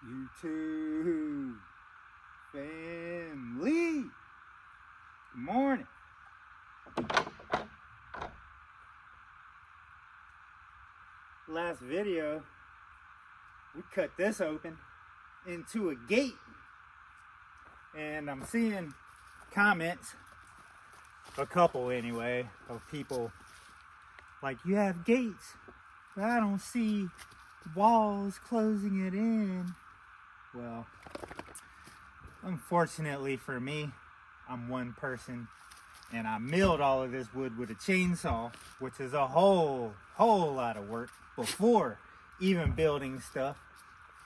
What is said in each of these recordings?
YouTube family, good morning. Last video, we cut this open into a gate, and I'm seeing comments, a couple anyway, of people like, you have gates, but I don't see walls closing it in. Well, unfortunately for me, I'm one person and I milled all of this wood with a chainsaw, which is a whole lot of work before even building stuff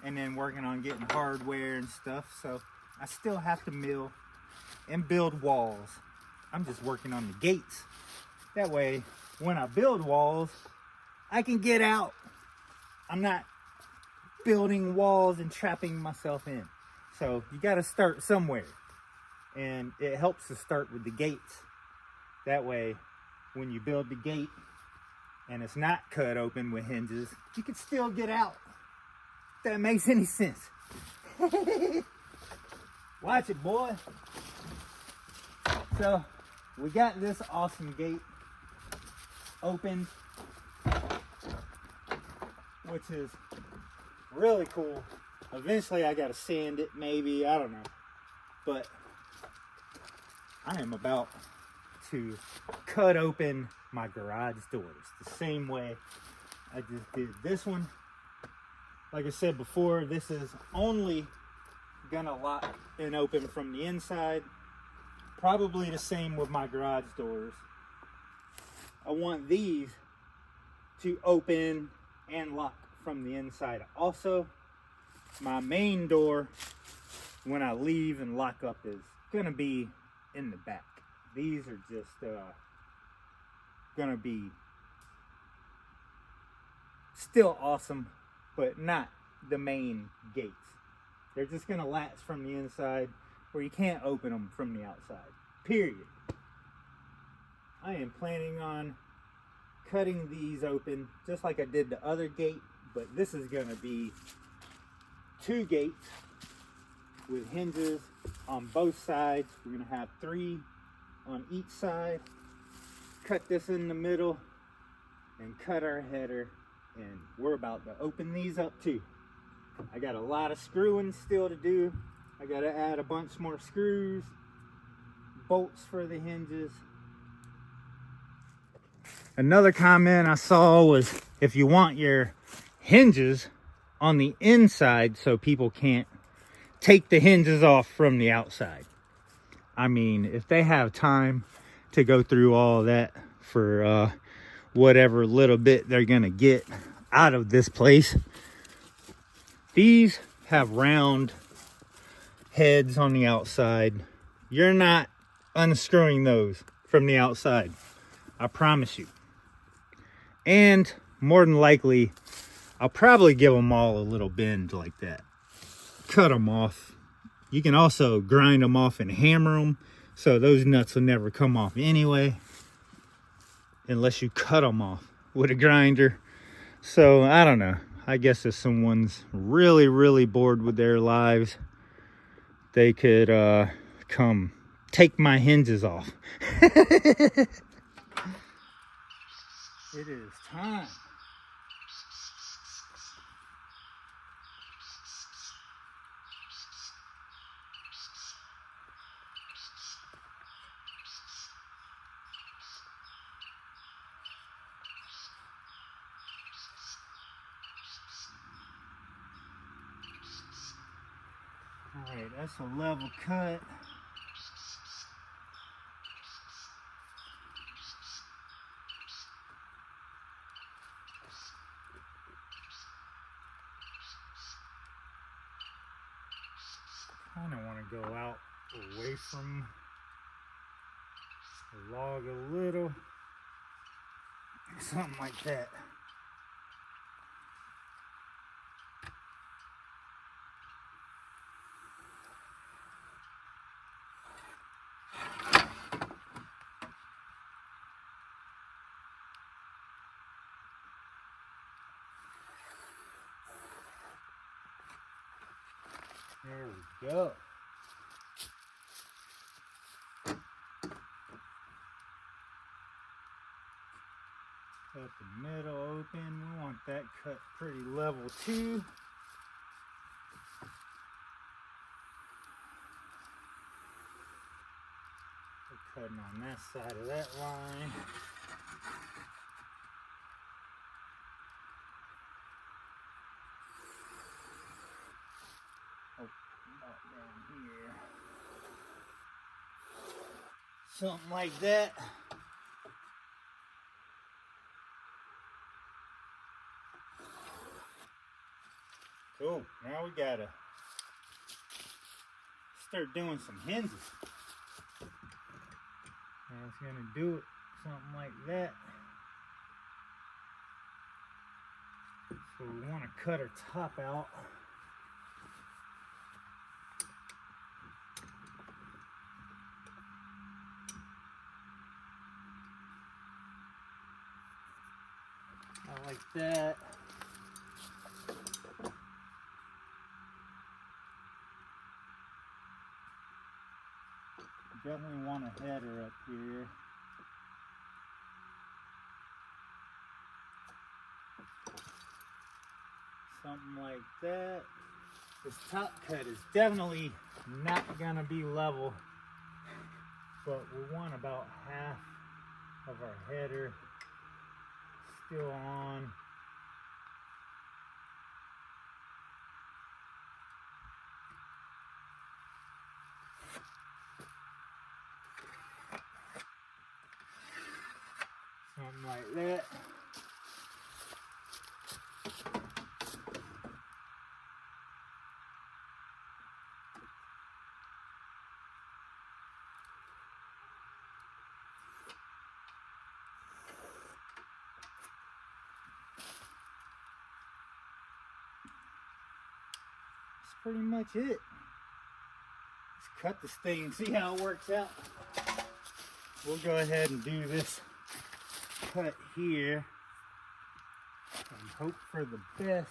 and then working on getting hardware and stuff. So I still have to mill and build walls. I'm just working on the gates. That way, when I build walls, I can get out. I'm not building walls and trapping myself in. So you got to start somewhere. And it helps to start with the gates. That way, when you build the gate and it's not cut open with hinges, you can still get out. If that makes any sense. Watch it, boy. So we got this awesome gate open, which is really cool. Eventually I gotta sand it, maybe, I don't know. But I am about to cut open my garage doors the same way I just did this one. Like I said before, this is only gonna lock and open from the inside. Probably the same with my garage doors. I want these to open and lock from the inside. Also, my main door, when I leave and lock up, is gonna be in the back. These are just gonna be still awesome, but not the main gates. They're just gonna latch from the inside where you can't open them from the outside, period. I am planning on cutting these open just like I did the other gate, but this is gonna be 2 gates with hinges on both sides. We're gonna have 3 on each side. Cut this in the middle and cut our header, and we're about to open these up too. I got a lot of screwing still to do. I gotta add a bunch more screws, bolts for the hinges. Another comment I saw was, if you want your hinges on the inside so people can't take the hinges off from the outside. I mean, if they have time to go through all that for whatever little bit they're gonna get out of this place. These have round heads on the outside. You're not unscrewing those from the outside, I promise you. And more than likely, I'll probably give them all a little bend like that. Cut them off. You can also grind them off and hammer them, so those nuts will never come off anyway, unless you cut them off with a grinder. So I don't know. I guess if someone's really bored with their lives, they could come take my hinges off. It is time. All right, that's a level cut. Kind of want to go out away from the log a little, something like that. There we go. Cut the middle open. We want that cut pretty level too. We're cutting on that side of that line. Oh, about down here. Something like that. Cool. Now we gotta start doing some hinges. That's gonna do it, something like that. So we want to cut our top out. I like that. Definitely want a header up here. Something like that. This top cut is definitely not gonna be level, but we want about half of our header still on. Something like that. That's pretty much it. Let's cut this thing and see how it works out. We'll go ahead and do this cut here and hope for the best.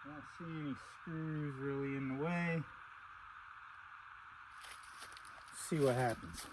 I don't see any screws really in the way. Let's see what happens.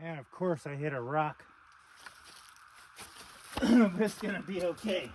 And of course I hit a rock. But it's gonna be okay.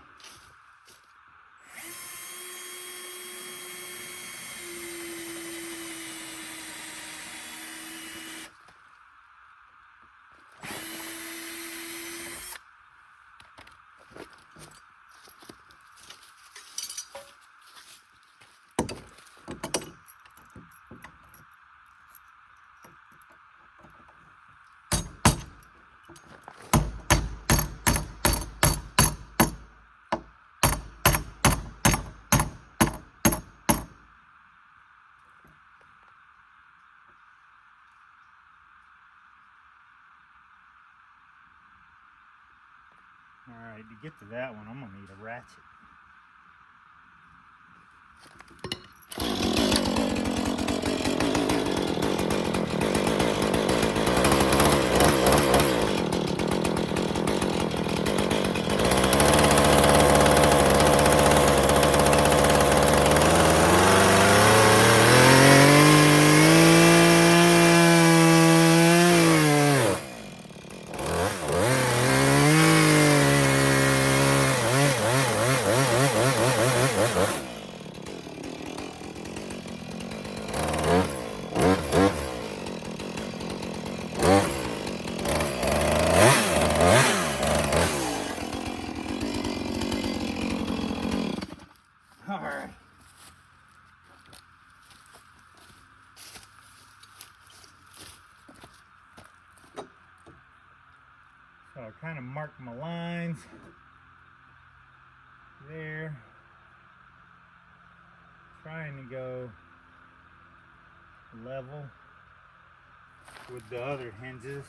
Alright, to get to that one, I'm going to need a ratchet. So I kind of mark my lines there, trying to go level with the other hinges.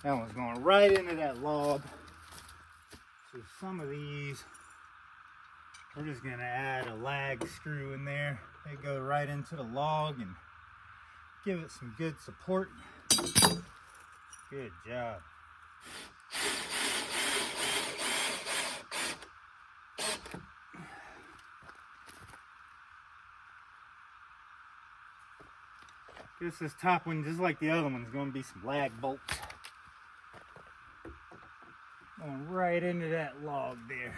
That one's going right into that log. So some of these, we're just gonna add a lag screw in there. They go right into the log and give it some good support. Good job. This top one, just like the other one, is going to be some lag bolts. Going right into that log there.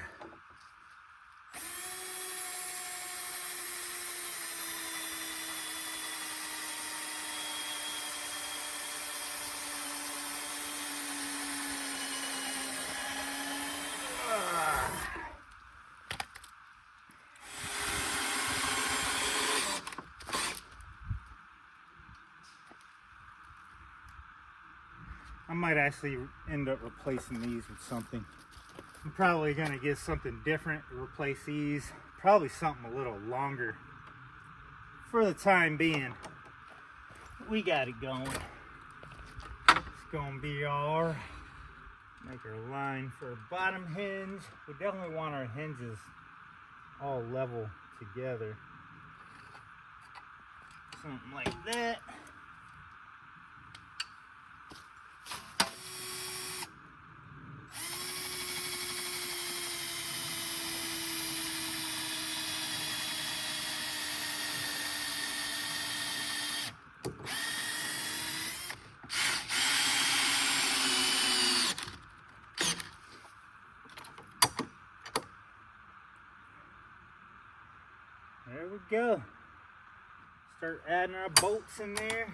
I might actually end up replacing these with something. I'm probably going to get something different to replace these. Probably something a little longer. For the time being, we got it going. It's going to be our, make our line for a bottom hinge. We definitely want our hinges all level together. Something like that. There we go. Start adding our bolts in there.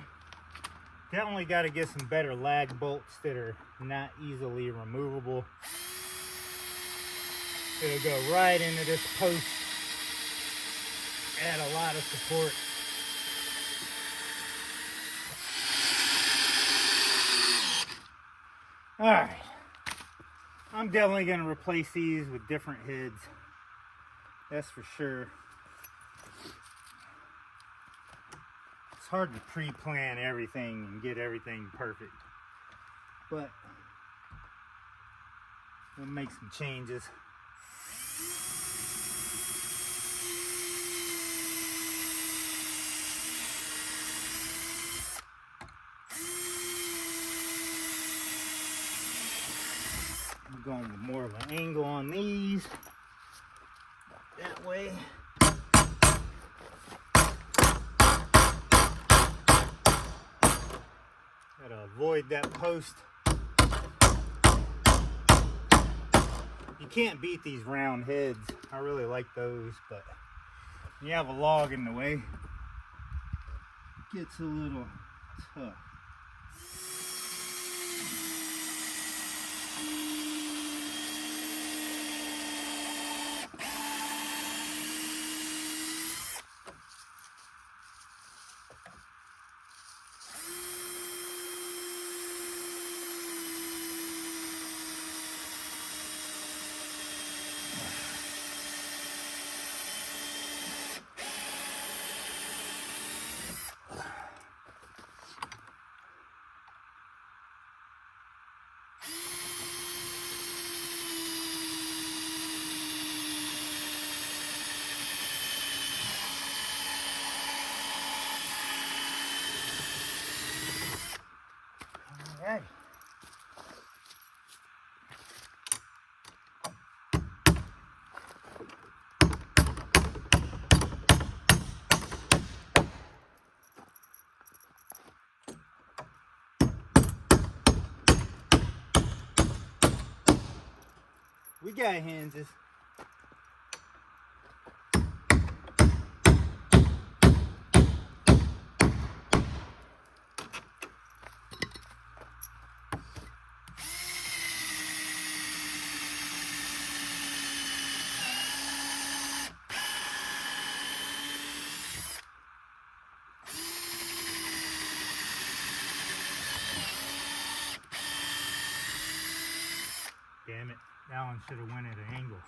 Definitely got to get some better lag bolts that are not easily removable. It'll go right into this post. Add a lot of support. Alright. I'm definitely going to replace these with different heads. That's for sure. It's hard to pre-plan everything and get everything perfect, but we'll make some changes. I'm going with more of an angle on these. That way. Gotta avoid that post. You can't beat these round heads. I really like those, but when you have a log in the way, it gets a little tough. got hinges. Damn it, that one should have went at an angle.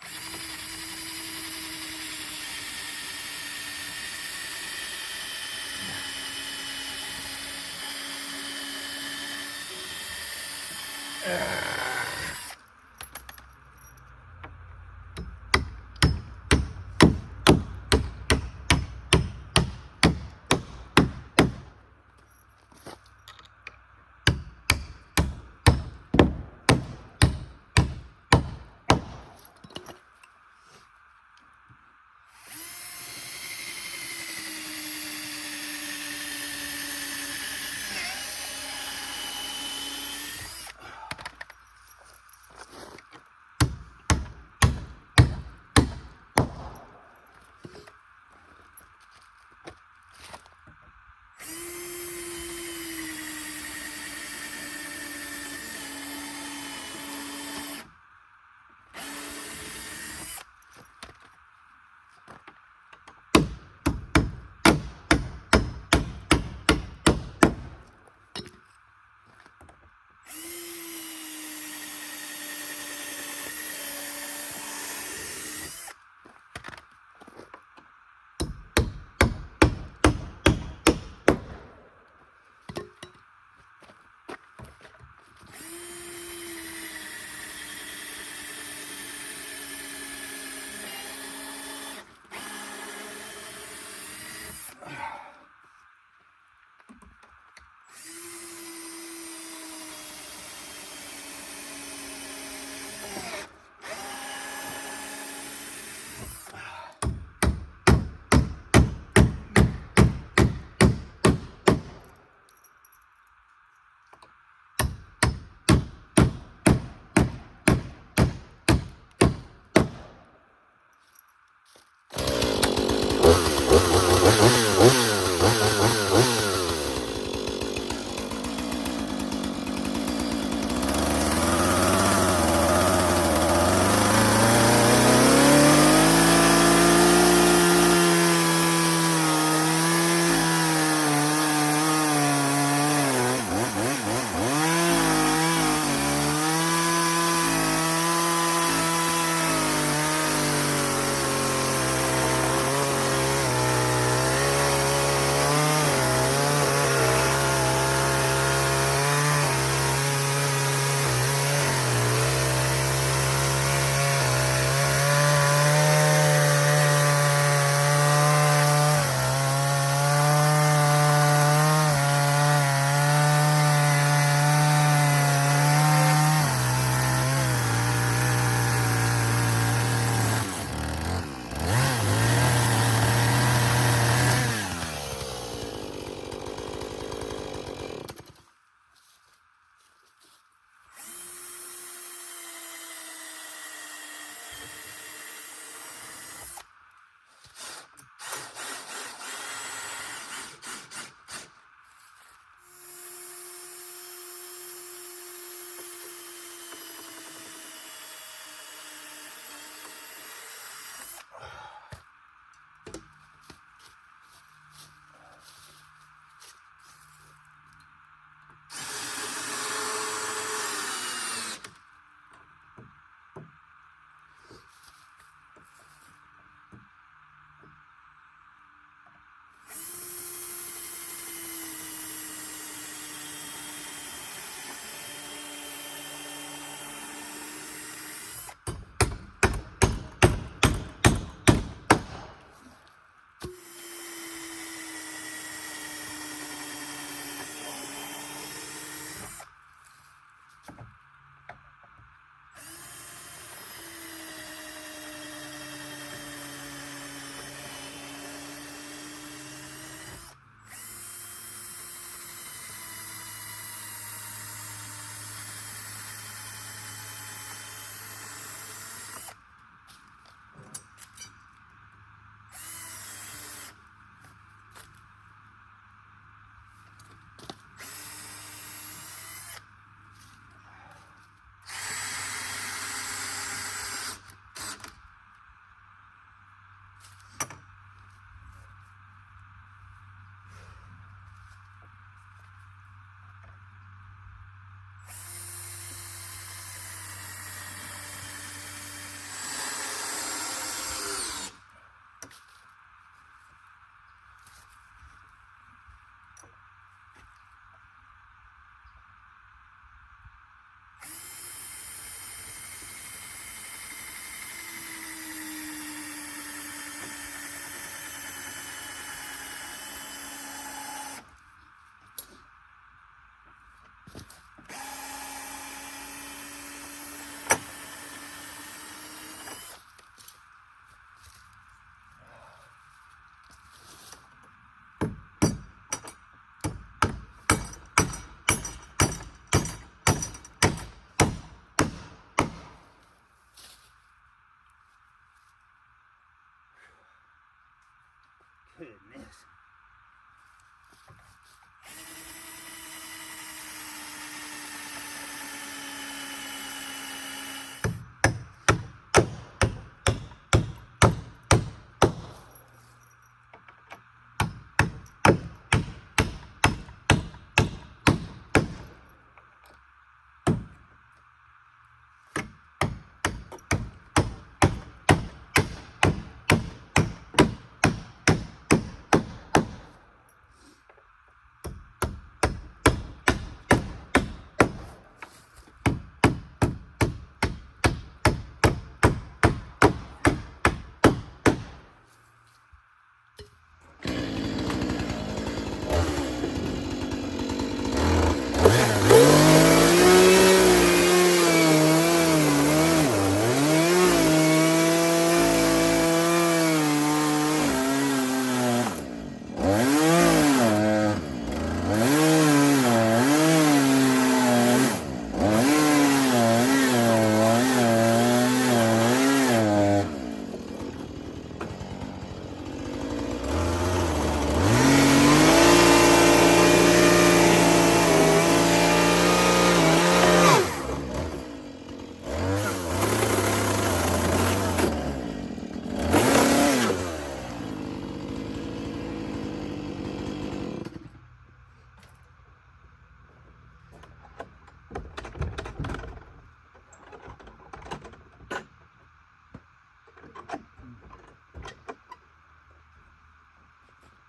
Goodness.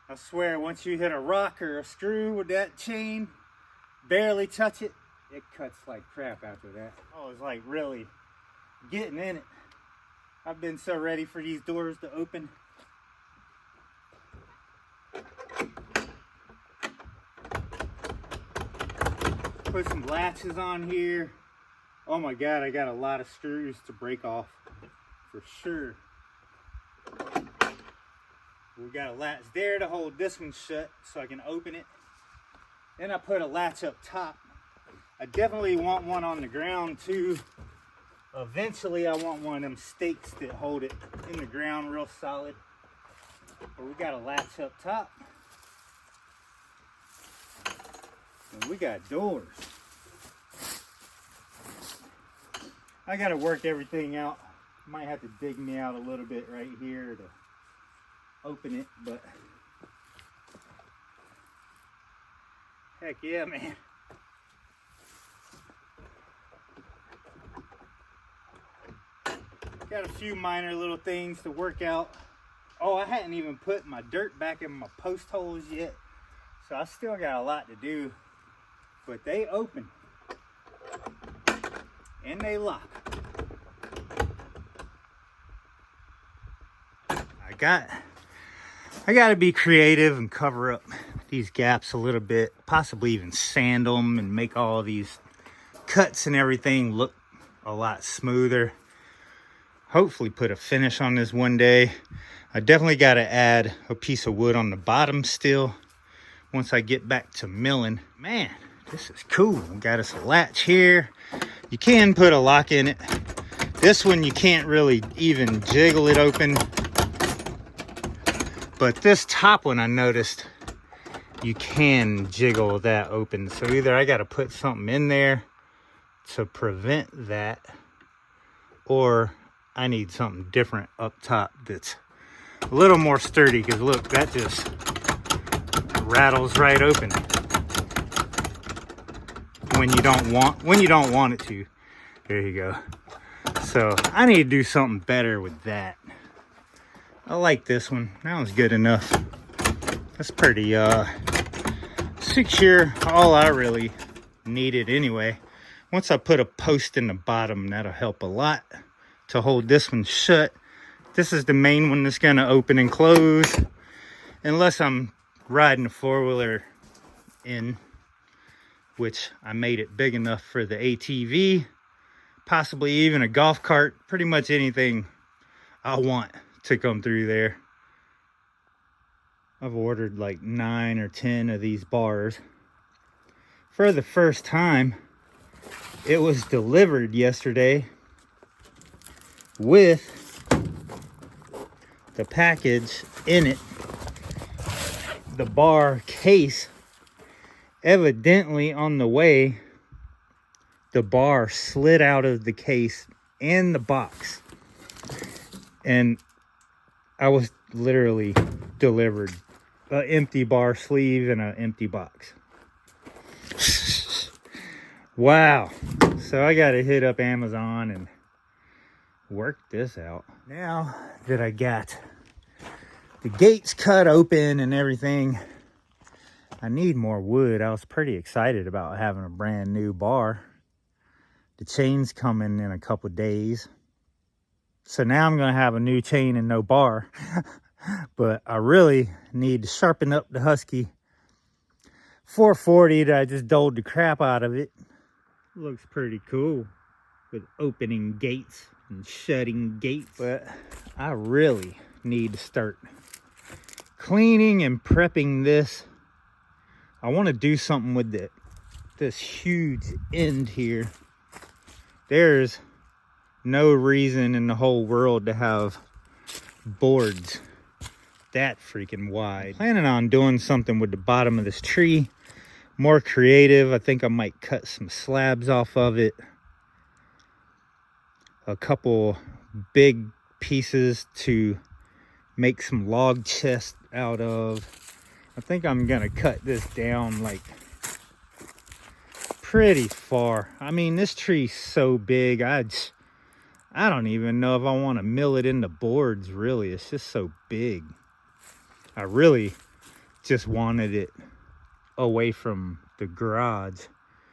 I swear, once you hit a rock or a screw with that chain, barely touch it, it cuts like crap after that. I was like really getting in it. I've been so ready for these doors to open. Put some latches on here. Oh my God, I got a lot of screws to break off for sure. We got a latch there to hold this one shut so I can open it. Then I put a latch up top. I definitely want one on the ground too. Eventually I want one of them stakes that hold it in the ground real solid. But we got a latch up top. And we got doors. I gotta work everything out. Might have to dig me out a little bit right here to open it, but heck yeah, man. Got a few minor little things to work out. Oh, I hadn't even put my dirt back in my post holes yet, so I still got a lot to do, but they open and they lock. I gotta be creative and cover up these gaps a little bit, possibly even sand them and make all these cuts and everything look a lot smoother. Hopefully put a finish on this one day. I definitely gotta add a piece of wood on the bottom still once I get back to milling. Man, this is cool. We got us a latch here. You can put a lock in it. This one you can't really even jiggle it open. But this top one I noticed you can jiggle that open. So either I got to put something in there to prevent that, or I need something different up top that's a little more sturdy, because look, that just rattles right open when you don't want it to. There you go. So I need to do something better with that. I like this one. That one's good enough. That's pretty secure. All I really needed anyway. Once I put a post in the bottom, that'll help a lot to hold this one shut. This is the main one that's gonna open and close, unless I'm riding a four-wheeler in, which I made it big enough for the ATV, possibly even a golf cart, pretty much anything I want to come through there. I've ordered like 9 or 10 of these bars. For the first time, it was delivered yesterday with the package in it the bar case. Evidently on the way, the bar slid out of the case and the box. And I was literally delivered an empty bar sleeve and an empty box. Wow. So I got to hit up Amazon and work this out. Now that I got the gates cut open and everything, I need more wood. I was pretty excited about having a brand new bar. The chain's coming in a couple days. So now I'm going to have a new chain and no bar. But I really need to sharpen up the Husky 440 that I just doled the crap out of it. Looks pretty cool with opening gates and shutting gates. But I really need to start cleaning and prepping this. I want to do something with this huge end here. There's no reason in the whole world to have boards that freaking wide. Planning on doing something with the bottom of this tree. More creative. I think I might cut some slabs off of it. A couple big pieces to make some log chests out of. I think I'm gonna cut this down like pretty far. I mean, this tree's so big, I don't even know if I want to mill it into boards, really. It's just so big. I really just wanted it away from the garage.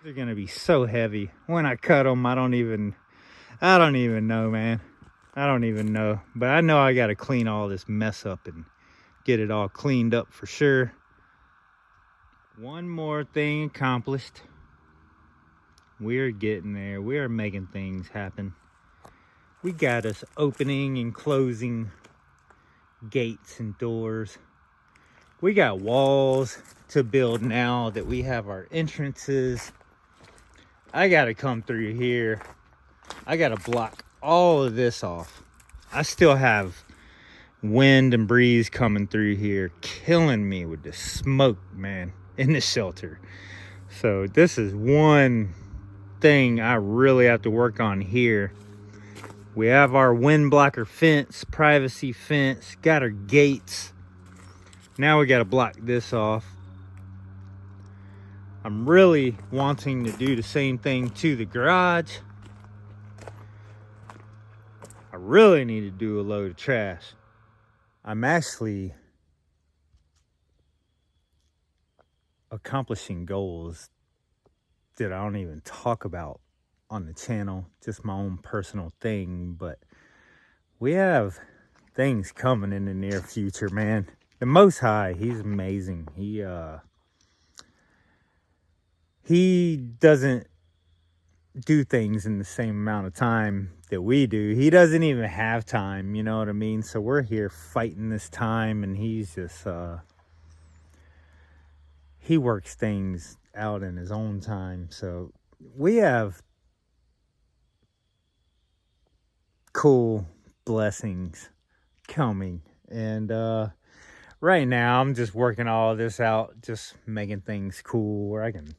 They're gonna be so heavy when I cut them. I don't even know, man. I don't even know. But I know I gotta clean all this mess up and get it all cleaned up for sure. One more thing accomplished. We're getting there. We are making things happen. We got us opening and closing gates and doors. We got walls to build now that we have our entrances. I gotta come through here. I gotta block all of this off. I still have wind and breeze coming through here, killing me with the smoke, man, in the shelter. So this is one thing I really have to work on here. We have our wind blocker fence, privacy fence, got our gates. Now we got to block this off. I'm really wanting to do the same thing to the garage. I really need to do a load of trash. I'm actually accomplishing goals that I don't even talk about on the channel, just my own personal thing, but we have things coming in the near future, man. The Most High, he's amazing. He doesn't do things in the same amount of time that we do. He doesn't even have time, you know what I mean? So we're here fighting this time, and he's just he works things out in his own time. So we have cool blessings coming, and right now I'm just working all of this out, just making things cool where I can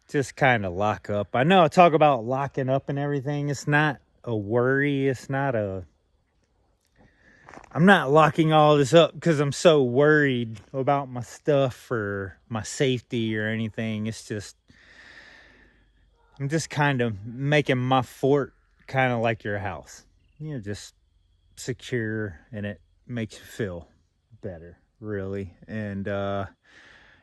just kind of lock up. I know I talk about locking up and everything. It's not a worry. It's not I'm not locking all this up because I'm so worried about my stuff or my safety or anything. It's just, I'm just kind of making my fort kind of like your house. You know, just secure, and it makes you feel better, really. And,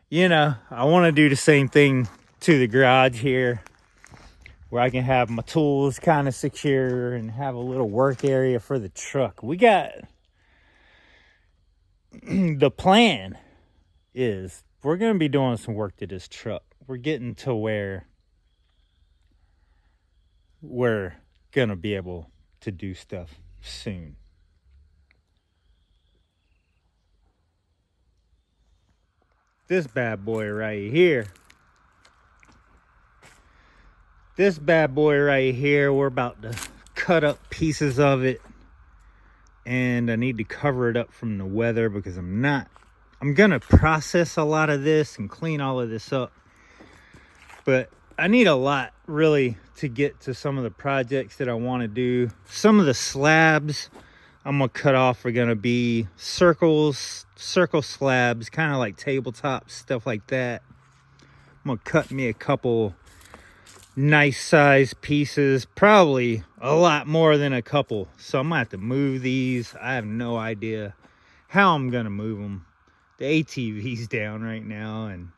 you know, I want to do the same thing to the garage here, where I can have my tools kind of secure and have a little work area for the truck. We got, the plan is we're going to be doing some work to this truck. We're getting to where we're going to be able to do stuff soon. This bad boy right here. This bad boy right here, we're about to cut up pieces of it. And I need to cover it up from the weather because I'm not I'm gonna process a lot of this and clean all of this up, but I need a lot really to get to some of the projects that I want to do. Some of the slabs I'm gonna cut off are gonna be circle slabs, kind of like tabletop stuff like that. I'm gonna cut me a couple nice size pieces, probably a lot more than a couple, so I'm gonna have to move these. I have no idea how I'm gonna move them. The ATV's down right now, and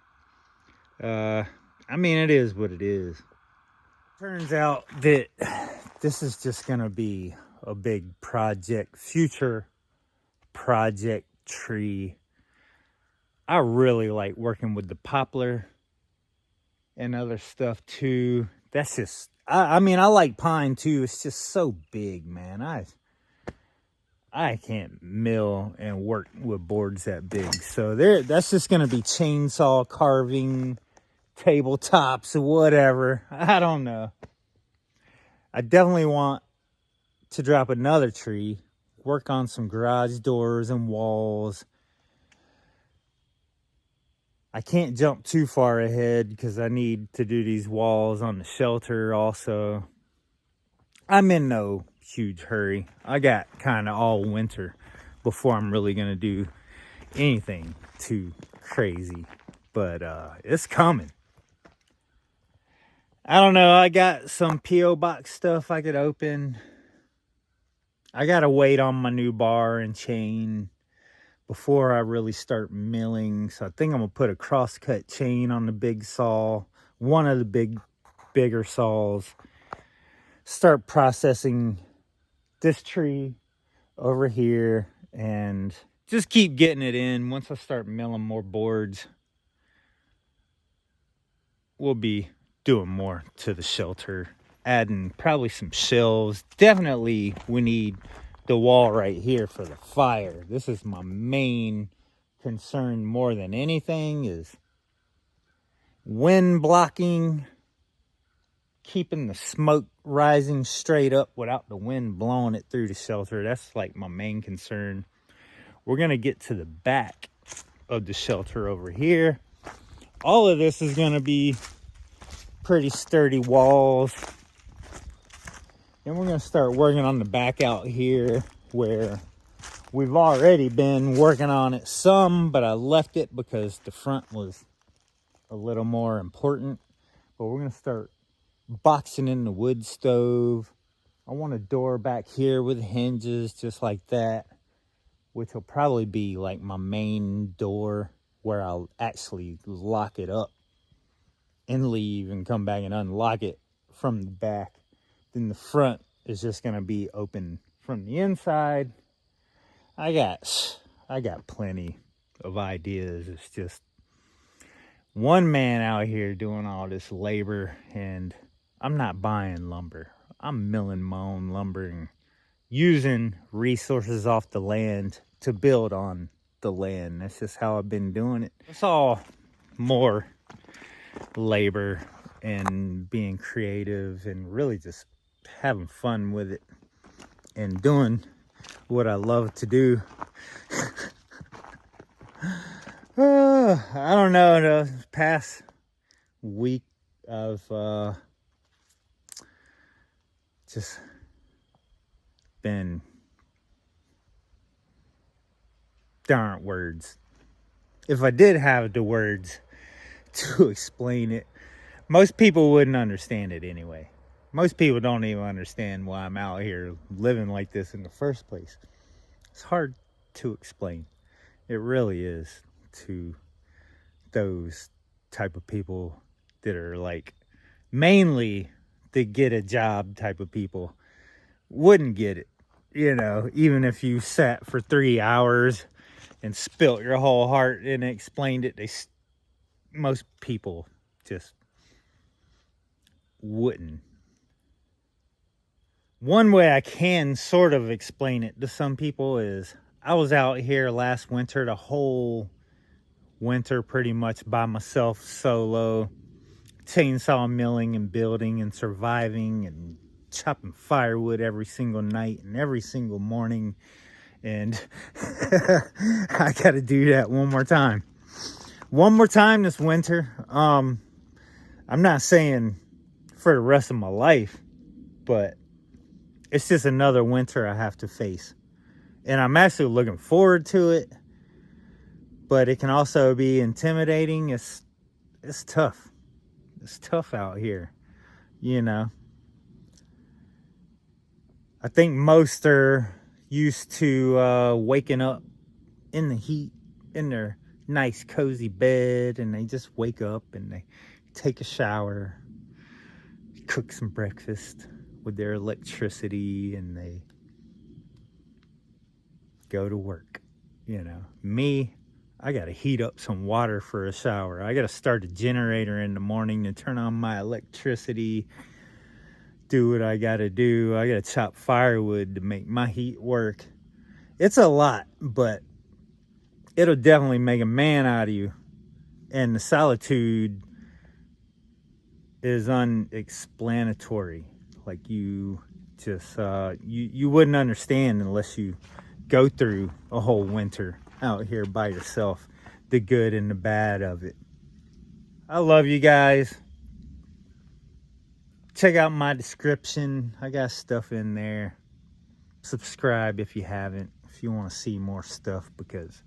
I mean, it is what it is. Turns out that this is just gonna be a big project, future project tree. I really like working with the poplar and other stuff too. That's just, I mean, I like pine too. It's just so big, man. I can't mill and work with boards that big. So that's just gonna be chainsaw carving, tabletops or whatever. I don't know. I definitely want to drop another tree, work on some garage doors and walls. I can't jump too far ahead because I need to do these walls on the shelter also. I'm in no huge hurry. I got kind of all winter before I'm really going to do anything too crazy. But it's coming. I don't know. I got some P.O. box stuff I could open. I got to wait on my new bar and chain before I really start milling. So I think I'm gonna put a crosscut chain on the big saw, one of the bigger saws, start processing this tree over here, and just keep getting it in. Once I start milling more boards, we'll be doing more to the shelter, adding probably some shelves. Definitely we need the wall right here for the fire. This is my main concern more than anything, is wind blocking, keeping the smoke rising straight up without the wind blowing it through the shelter. That's like my main concern. We're gonna get to the back of the shelter over here. All of this is gonna be pretty sturdy walls. And we're gonna start working on the back out here, where we've already been working on it some, but I left it because the front was a little more important. But we're gonna start boxing in the wood stove. I want a door back here with hinges just like that, which will probably be like my main door, where I'll actually lock it up and leave and come back and unlock it from the back. Then the front is just gonna be open from the inside. I got plenty of ideas. It's just one man out here doing all this labor, and I'm not buying lumber. I'm milling my own lumber and using resources off the land to build on the land. That's just how I've been doing it. It's all more labor and being creative and really just having fun with it and doing what I love to do. I don't know, the past week I've just been, there aren't words. If I did have the words to explain it, most people wouldn't understand it anyway. Most people don't even understand why I'm out here living like this in the first place. It's hard to explain. It really is, to those type of people that are like mainly the get a job type of people. Wouldn't get it, you know, even if you sat for 3 hours and spilt your whole heart and explained it. Most people just wouldn't. One way I can sort of explain it to some people is, I was out here last winter, the whole winter pretty much by myself, solo, chainsaw milling and building and surviving and chopping firewood every single night and every single morning And I got to do that one more time. One more time this winter. I'm not saying for the rest of my life, but it's just another winter I have to face. And I'm actually looking forward to it, but it can also be intimidating. It's tough. It's tough out here, you know. I think most are used to waking up in the heat in their nice cozy bed, and they just wake up and they take a shower, cook some breakfast with their electricity, and they go to work. You know, me, I gotta heat up some water for a shower. I gotta start a generator in the morning to turn on my electricity, do what I gotta do. I gotta chop firewood to make my heat work. It's a lot, but it'll definitely make a man out of you. And the solitude is unexplanatory. Like, you just you wouldn't understand unless you go through a whole winter out here by yourself, the good and the bad of it. I love you guys. Check out my description. I got stuff in there. Subscribe if you haven't, if you want to see more stuff, because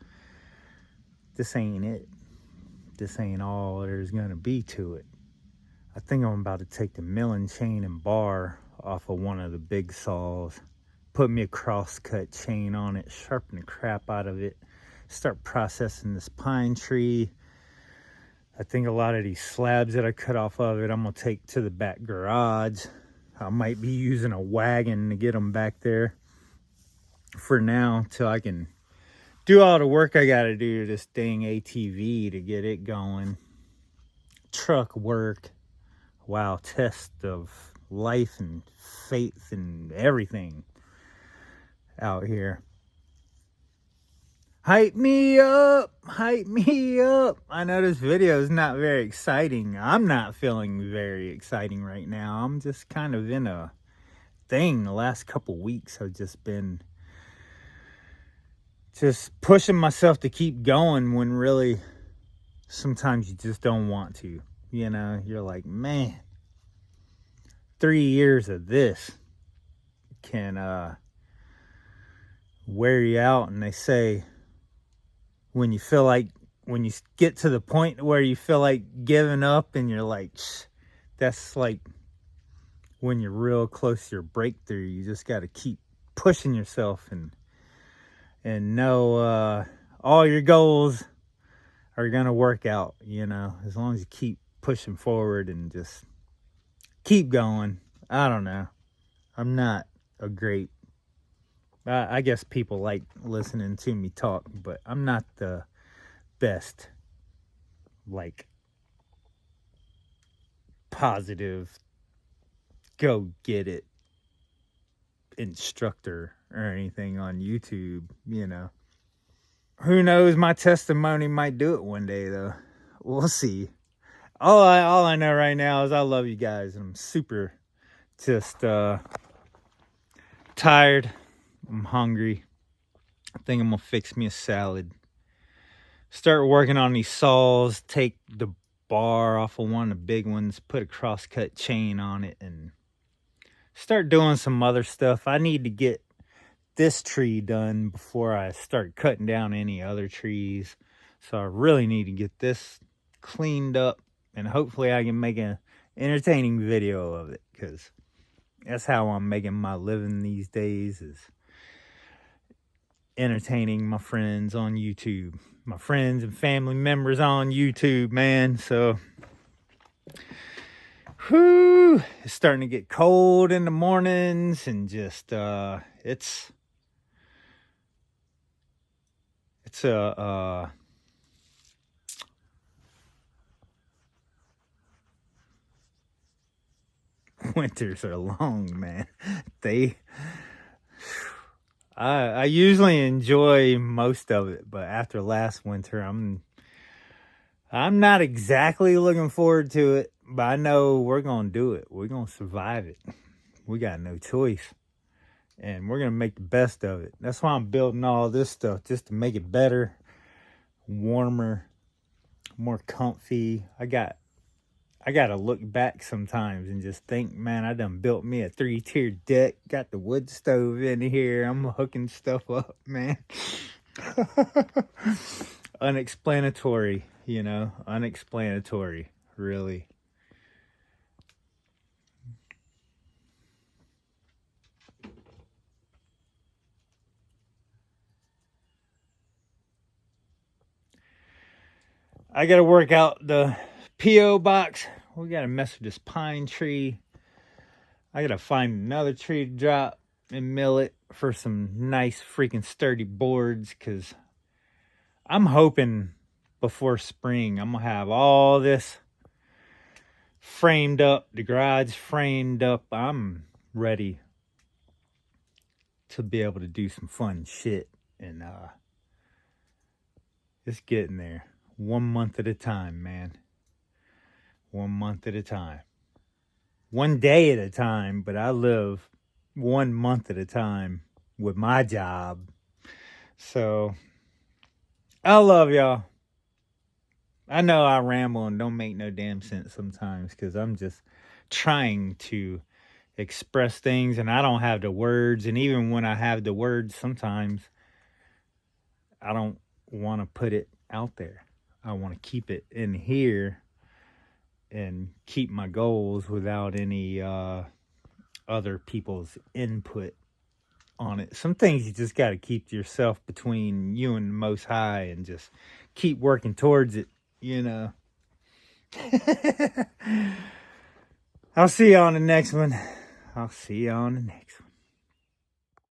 this ain't it. This ain't all there's gonna be to it. I think I'm about to take the milling chain and bar off of one of the big saws, put me a crosscut chain on it, sharpen the crap out of it, start processing this pine tree. I think a lot of these slabs that I cut off of it, I'm gonna take to the back garage. I might be using a wagon to get them back there for now, till I can do all the work I gotta do to this dang ATV to get it going. Truck work. Wow, test of life and faith and everything out here. Hype me up, hype me up. I know this video is not very exciting. I'm not feeling very exciting right now. I'm just kind of in a thing. The last couple weeks I've just been pushing myself to keep going, when really sometimes you just don't want to. You know, you're like, man, 3 years of this can wear you out. And they say, when you get to the point where you feel like giving up, and you're like, that's like when you're real close to your breakthrough. You just got to keep pushing yourself, and know all your goals are gonna work out, you know, as long as you keep pushing forward and just keep going. I don't know. I'm not a great, I guess people like listening to me talk, but I'm not the best, like, positive, go get it instructor or anything on YouTube, you know. Who knows, my testimony might do it one day, though. We'll see. All I know right now is I love you guys, and I'm super just tired. I'm hungry. I think I'm gonna fix me a salad, start working on these saws, take the bar off of one of the big ones, put a crosscut chain on it, and start doing some other stuff. I need to get this tree done before I start cutting down any other trees. So I really need to get this cleaned up, and hopefully I can make an entertaining video of it, because that's how I'm making my living these days, is entertaining my friends on YouTube, my friends and family members on YouTube, man. So whew, it's starting to get cold in the mornings, and just it's a winters are long, man. I usually enjoy most of it, but after last winter, I'm not exactly looking forward to it, but I know we're gonna do it. We're gonna survive it. We got no choice. And we're going to make the best of it. That's why I'm building all this stuff, just to make it better, warmer, more comfy. I got to look back sometimes and just think, man, I done built me a 3-tier deck. Got the wood stove in here. I'm hooking stuff up, man. Unexplanatory, you know, unexplanatory, really. I got to work out the P.O. box. We got to mess with this pine tree. I got to find another tree to drop and mill it for some nice freaking sturdy boards, because I'm hoping before spring I'm going to have all this framed up, the garage framed up. I'm ready to be able to do some fun shit, and it's getting there. 1 month at a time, man. 1 month at a time. 1 day at a time, but I live 1 month at a time with my job. So, I love y'all. I know I ramble and don't make no damn sense sometimes, because I'm just trying to express things and I don't have the words. And even when I have the words, sometimes I don't want to put it out there. I want to keep it in here and keep my goals without any other people's input on it. Some things you just got to keep yourself between you and the Most High and just keep working towards it, you know. I'll see you on the next one.